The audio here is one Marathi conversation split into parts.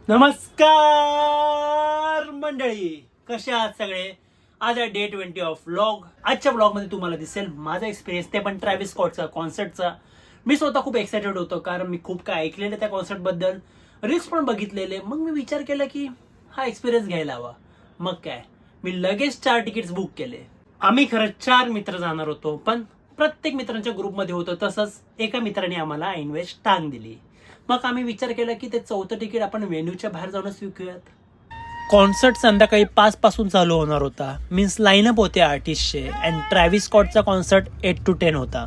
नमस्कार मंडळी, कसे आहात सगळे. आज आहे डे 20 ऑफ व्लॉग. आजच्या व्लॉगमध्ये तुम्हाला दिसेल माझा एक्सपिरियन्स, ते पण ट्रॅव्हिस स्कॉटचा कॉन्सर्टचा. मी स्वतः खूप एक्सायटेड होतो कारण मी खूप काय ऐकलेलं त्या कॉन्सर्ट बद्दल, रील्स पण बघितलेले. मग मी विचार केला की हा एक्सपिरियन्स घ्यायला हवा. मग काय, मी लगेच 4 तिकीट्स बुक केले. आम्ही खरं 4 मित्र जाणार होतो, पण प्रत्येक मित्रांच्या ग्रुपमध्ये होतं. तसंच एका मित्राने आम्हाला इन्व्हेस्ट टांग दिली. मग आम्ही विचार केला की ते 4थं तिकीट आपण व्हेन्यूच्या बाहेर जाऊनच विकूयात. कॉन्सर्ट संध्याकाळी 5 पासून चालू होणार होता. मीन्स लाईनअप होते आर्टिस्टचे. अँड ट्रॅव्हिस स्कॉटचा कॉन्सर्ट 8 to 10 होता.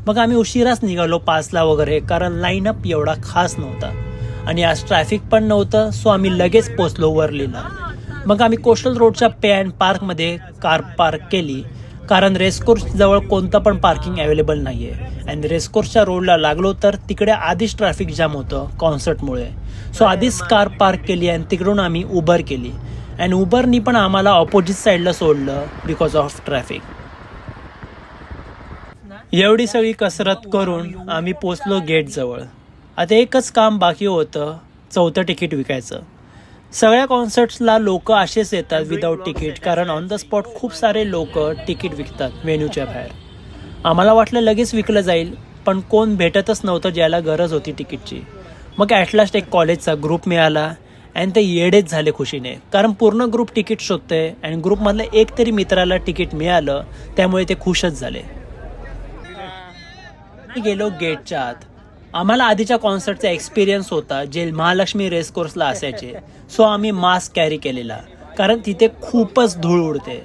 मग आम्ही उशिराच निघालो 5ला वगैरे, कारण लाईनअप एवढा खास नव्हता आणि आज ट्रॅफिक पण नव्हतं. सो आम्ही लगेच पोचलो वर्लीला. मग आम्ही कोस्टल रोडच्या पे अँड पार्कमध्ये कार पार्क केली, कारण रेसकोर्स जवळ कोणतं पण पार्किंग अवेलेबल नाहीये. अँड रेसकोर्सच्या रोडला लागलो तर तिकडे आधीच ट्रॅफिक जाम होतं कॉन्सर्टमुळे. सो आधीच कार पार्क केली आणि तिकडून आम्ही उबर केली. अँड उबरनी पण आम्हाला ऑपोजिट साईडला सोडलं बिकॉज ऑफ ट्रॅफिक. एवढी सगळी कसरत करून आम्ही पोचलो गेट जवळ. आता एकच काम बाकी होतं, 4थं तिकीट विकायचं. सगळ्या कॉन्सर्ट्सला लोक असेच येतात विदाऊट तिकीट, कारण ऑन द स्पॉट खूप सारे लोक तिकीट विकतात व्हेन्यूच्या बाहेर. आम्हाला वाटलं लगेच विकलं जाईल, पण कोण भेटतच नव्हतं ज्याला गरज होती तिकीटची. मग ॲटलास्ट एक कॉलेजचा ग्रुप मिळाला आणि ते येडेच झाले खुशीने, कारण पूर्ण ग्रुप तिकीट शोधते आणि ग्रुपमधल्या एक तरी मित्राला तिकीट मिळालं, त्यामुळे ते खुशच झाले. गेलो गेटच्या आत. आम्हाला आधीच्या कॉन्सर्टचा एक्सपिरियन्स होता जे महालक्ष्मी रेसकोर्सला असायचे. सो आम्ही मास्क कॅरी केलेला, कारण तिथे खूपच धूळ उडते.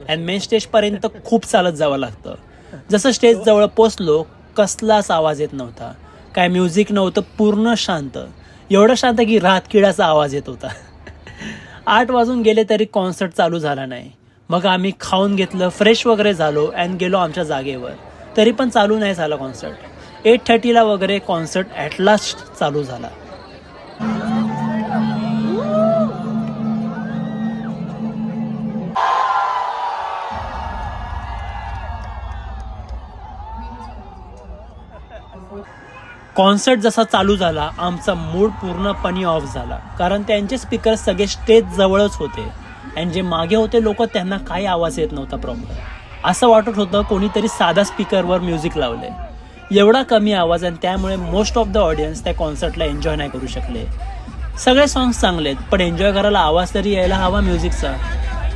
अँड मेन स्टेज पर्यंत खूप चालत जावं लागतं. जसं स्टेज जवळ पोचलो, कसलाच आवाज येत नव्हता, काय म्युझिक नव्हतं, पूर्ण शांत. एवढं शांत की रातकिड्याचा आवाज येत होता. 8 वाजून गेले तरी कॉन्सर्ट चालू झाला नाही. मग आम्ही खाऊन घेतलं, फ्रेश वगैरे झालो अँड गेलो आमच्या जागेवर. तरी पण चालू नाही झाला कॉन्सर्ट. 8:30ला वगैरे कॉन्सर्ट ॲट लास्ट चालू झाला. कॉन्सर्ट जसा चालू झाला, आमचा मूड पूर्णपणे ऑफ झाला, कारण त्यांचे स्पीकर सगळे स्टेज जवळच होते आणि जे मागे होते लोक, त्यांना काही आवाज येत नव्हता प्रॉपर. असं वाटत होतं कोणीतरी साधा स्पीकरवर म्युझिक लावले. एवढा कमी आवाज, आणि त्यामुळे मोस्ट ऑफ द ऑडियन्स त्या कॉन्सर्टला एन्जॉय नाही करू शकले. सगळे सॉंग्स चांगले आहेत, पण एन्जॉय करायला आवाज तरी यायला हवा म्युझिकचा.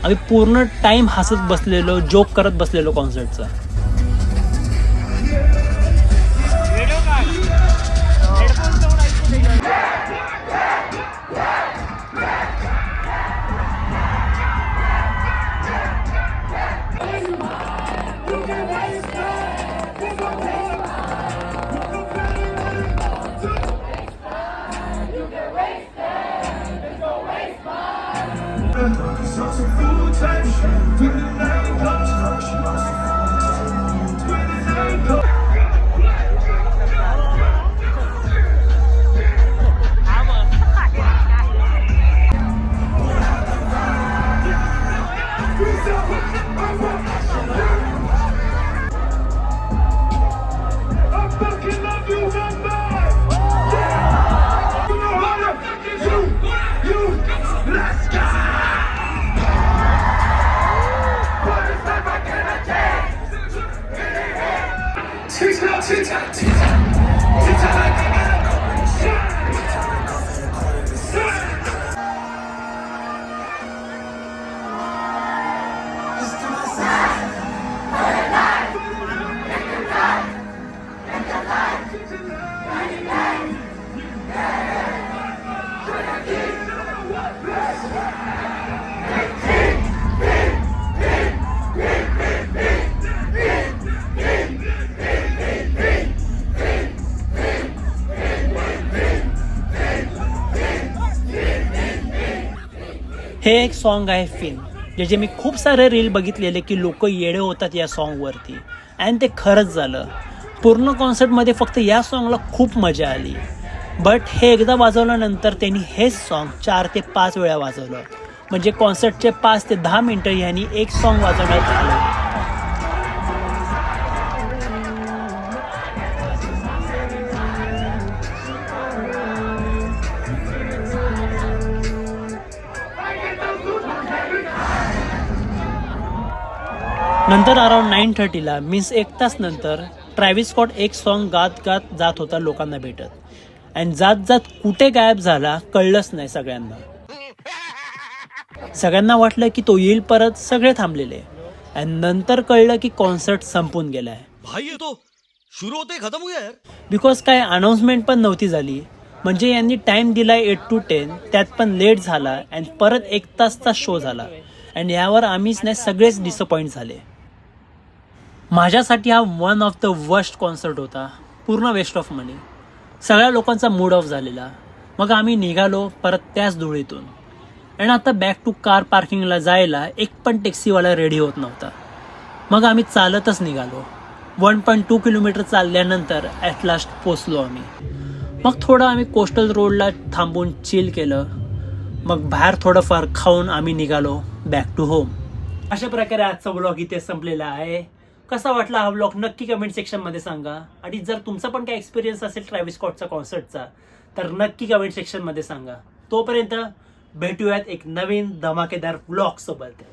आम्ही पूर्ण टाईम हसत बसलेलो, जोक करत बसलेलो कॉन्सर्टचा. हे एक सॉन्ग आहे फिन, जे मी खूप सारे रील बघितलेले की लोक येडे होतात या सॉन्गवरती. अँड ते खरंच झालं. पूर्ण कॉन्सर्टमध्ये फक्त या सॉन्गला खूप मजा आली. बट हे एकदा वाजवल्यानंतर त्यांनी हेच सॉन्ग 4 ते 5 वेळा वाजवलं. म्हणजे कॉन्सर्टचे 5 ते 10 मिनिटं ह्यांनी एक सॉन्ग वाजवण्यात आलं. नंतर अराउंड 9:30ला मीन्स 1 तास नंतर ट्रॅव्हिस स्कॉट एक सॉन्ग गात गात जात होता लोकांना भेटत आणि जात जात कुठे गायब झाला कळलंच नाही सगळ्यांना. सगळ्यांना वाटलं की तो येईल परत, सगळे थांबलेले आणि नंतर कळलं की कॉन्सर्ट संपून गेलाय. भाई ये तो शुरू होते खत्म हुआ यार. बिकॉज काय अनाऊन्समेंट पण नव्हती झाली. म्हणजे यांनी टाइम दिलाय 8 to 10, त्यात पण लेट झाला आणि परत 1 तासचा शो झाला आणि यावर आम्हीच नाही सगळेच डिसअपॉइंट झाले. माझ्यासाठी हा one of the worst concert होता. पूर्ण वेस्ट ऑफ मनी. सगळ्या लोकांचा मूड ऑफ झालेला. मग आम्ही निघालो परत त्याच धुळीतून आणि आता बॅक टू कार पार्किंगला जायला एक पण टॅक्सीवाला रेडी होत नव्हता. मग आम्ही चालतच निघालो. 1.2 किलोमीटर चालल्यानंतर ॲट लास्ट पोचलो आम्ही. मग थोडं आम्ही कोस्टल रोडला थांबून चिल केलं. मग बाहेर थोडंफार खाऊन आम्ही निघालो बॅक टू होम. अशा प्रकारे आजचा व्लॉग इथे संपलेला आहे. कसा वाटला हा व्लॉग नक्की कमेंट सेक्शनमध्ये सांगा. आणि जर तुमचा पण काय एक्सपिरियन्स असेल ट्रॅव्हिस स्कॉटचा कॉन्सर्टचा तर नक्की कमेंट सेक्शनमध्ये सांगा. तोपर्यंत भेटूयात एक नवीन धमाकेदार व्लॉग सोबत.